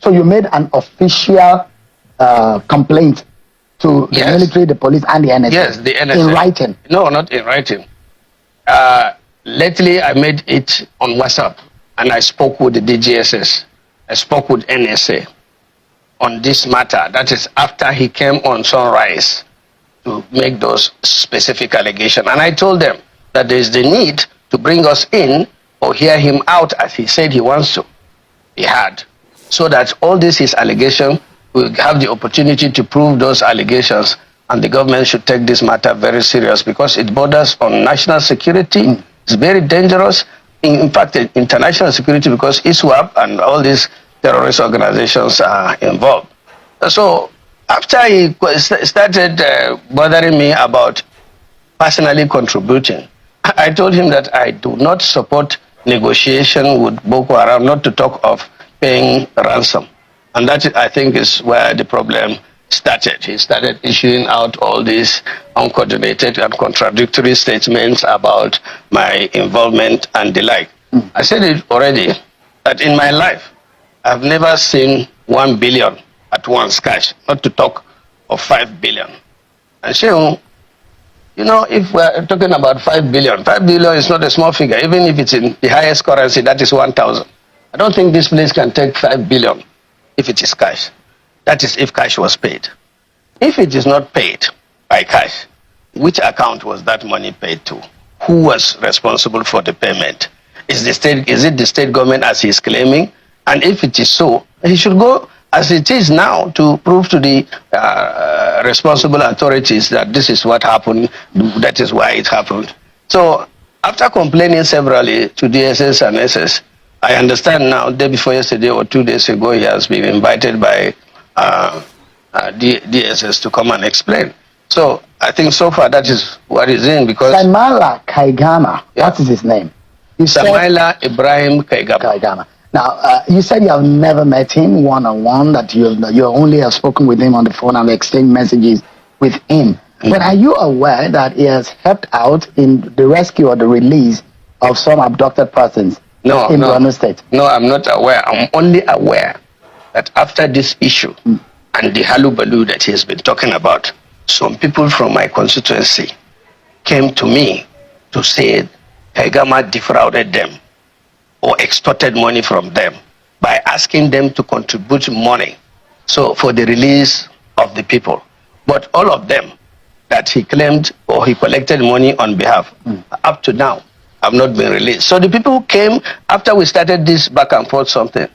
So you made an official complaint to the military, the police, and the NSA? Yes, the NSA. In writing? No, not in writing. Lately, I made it on WhatsApp, and I spoke with the DGSS. I spoke with NSA on this matter. That is after he came on Sunrise to make those specific allegations. And I told them that there is the need to bring us in or hear him out as he said he wants to. He had. So that all this his allegation will have the opportunity to prove those allegations, and the government should take this matter very serious because it borders on national security. It's very dangerous. In fact, international security, because ISWAP and all these terrorist organizations are involved. So after he started bothering me about personally contributing, I told him that I do not support negotiation with Boko Haram, not to talk of paying ransom. And that, I think, is where the problem started. He started issuing out all these uncoordinated and contradictory statements about my involvement and the like. I said it already, that in my life, I've never seen 1 billion at once cash, not to talk of 5 billion. And so, you know, if we're talking about 5 billion, 5 billion is not a small figure. Even if it's in the highest currency, that is 1,000. I don't think this place can take 5 billion if it is cash. That is if cash was paid. If it is not paid by cash, which account was that money paid to? Who was responsible for the payment? Is it the state government as he is claiming? And if it is so, he should go as it is now to prove to the responsible authorities that this is what happened, that is why it happened. So after complaining severally to DSS and SS, I understand now, day before yesterday or 2 days ago, he has been invited by DSS to come and explain. So I think so far that is what is in, because Samaila Kaigama, what is his name? Samaila Ibrahim Kaigama. Now, you said you have never met him one-on-one, that you only have spoken with him on the phone and exchanged messages with him. But are you aware that he has helped out in the rescue or the release of some abducted persons in Borno State? No, I'm not aware. I'm only aware that after this issue and the halubalu that he has been talking about, some people from my constituency came to me to say Kaigama defrauded them or extorted money from them by asking them to contribute money for the release of the people. But all of them that he claimed or he collected money on behalf, up to now, have not been released. So the people came after we started this back and forth something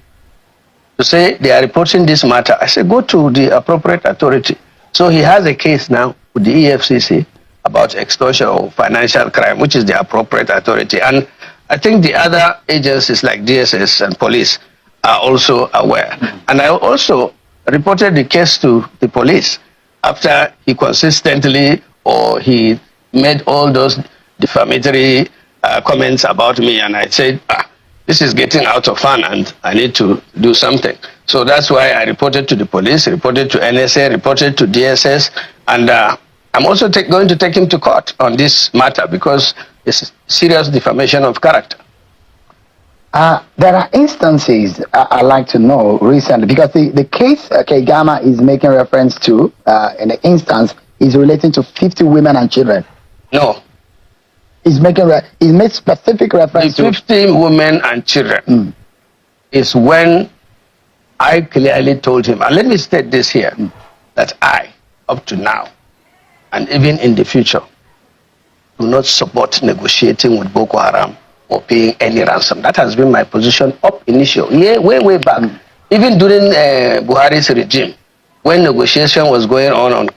to say they are reporting this matter. I said, go to the appropriate authority. So he has a case now with the EFCC about extortion or financial crime, which is the appropriate authority. And I think the other agencies like DSS and police are also aware. And I also reported the case to the police after he consistently or he made all those defamatory comments about me. And I said, this is getting out of hand and I need to do something. So that's why I reported to the police, reported to NSA, reported to DSS, and I'm also going to take him to court on this matter because it's serious defamation of character. There are instances I'd like to know recently, because the case Kaigama is making reference to in the instance is relating to 50 women and children. No. He's made specific reference to 50 women and children is when I clearly told him, and let me state this here, that I, up to now, and even in the future, do not support negotiating with Boko Haram or paying any ransom. That has been my position up initially, way back. Even during Buhari's regime, when negotiation was going on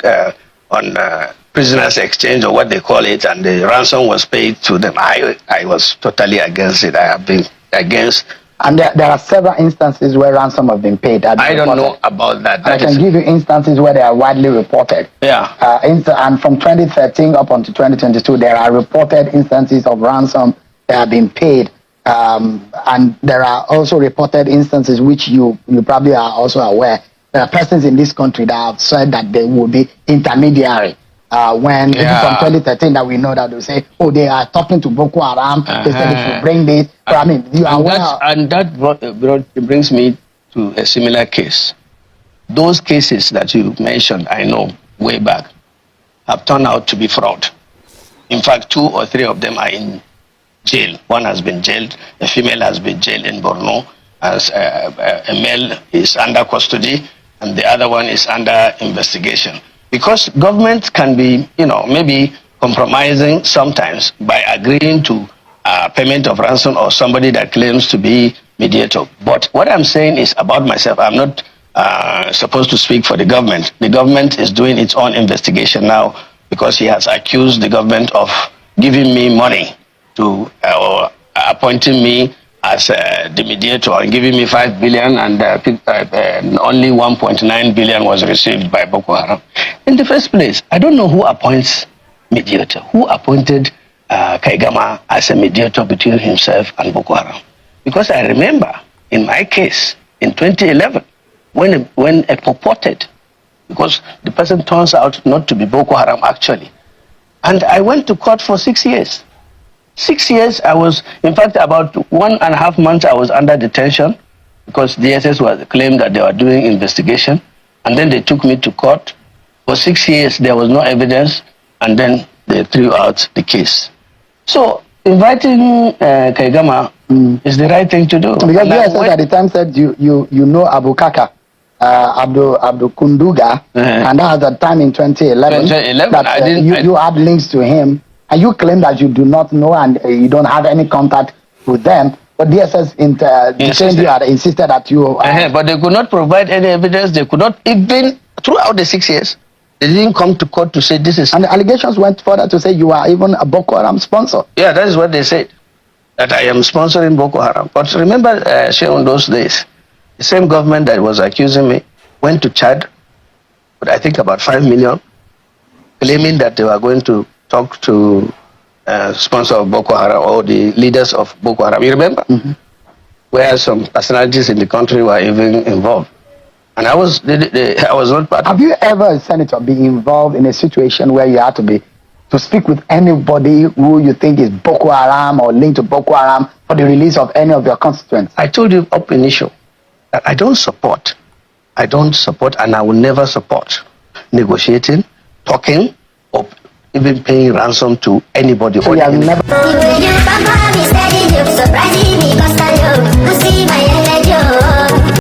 prisoners exchange or what they call it, and the ransom was paid to them, I was totally against it. I have been against. And there are several instances where ransom have been paid. I don't know about that. I can give you instances where they are widely reported. Yeah. And from 2013 up until 2022, there are reported instances of ransom that have been paid. And there are also reported instances which you probably are also aware. There are persons in this country that have said that they will be intermediary. When from 2013 that we know that they say, oh, they are talking to Boko Haram, they said if you bring this, but I mean, you are aware. And that brings me to a similar case. Those cases that you mentioned, I know, way back, have turned out to be fraud. In fact, 2 or 3 of them are in jail. One has been jailed, a female has been jailed in Borno, as a male is under custody, and the other one is under investigation. Because government can be, maybe compromising sometimes by agreeing to payment of ransom or somebody that claims to be mediator. But what I'm saying is about myself. I'm not supposed to speak for the government. The government is doing its own investigation now because he has accused the government of giving me money to or appointing me as the mediator and giving me 5 billion and only 1.9 billion was received by Boko Haram. In the first place, I don't know who appoints mediator. Who appointed Kaigama as a mediator between himself and Boko Haram? Because I remember in my case in 2011 when a purported, because the person turns out not to be Boko Haram actually, and I went to court for 6 years. 6 years I was, in fact, about 1.5 months I was under detention because DSS was claimed that they were doing investigation, and then they took me to court. For 6 years there was no evidence, and then they threw out the case. So inviting Kaigama is the right thing to do. Because DSS at the time said you know Abu Kaka, Abdul Kunduga, and that was the time in 2011 that you had links to him. And you claim that you do not know and you don't have any contact with them, but DSS insisted that you... but they could not provide any evidence. They could not, even throughout the 6 years, they didn't come to court to say this is... And the allegations went further to say you are even a Boko Haram sponsor. Yeah, that is what they said, that I am sponsoring Boko Haram. But remember, in those days, the same government that was accusing me went to Chad with, I think, about 5 million, claiming that they were going to talk to sponsor of Boko Haram or the leaders of Boko Haram. You remember? Where some personalities in the country were even involved. And I was not part. Have you ever, Senator, been involved in a situation where you had to speak with anybody who you think is Boko Haram or linked to Boko Haram for the release of any of your constituents? I told you up initial that I don't support, and I will never support negotiating, talking, or even paying ransom to anybody. So you have never...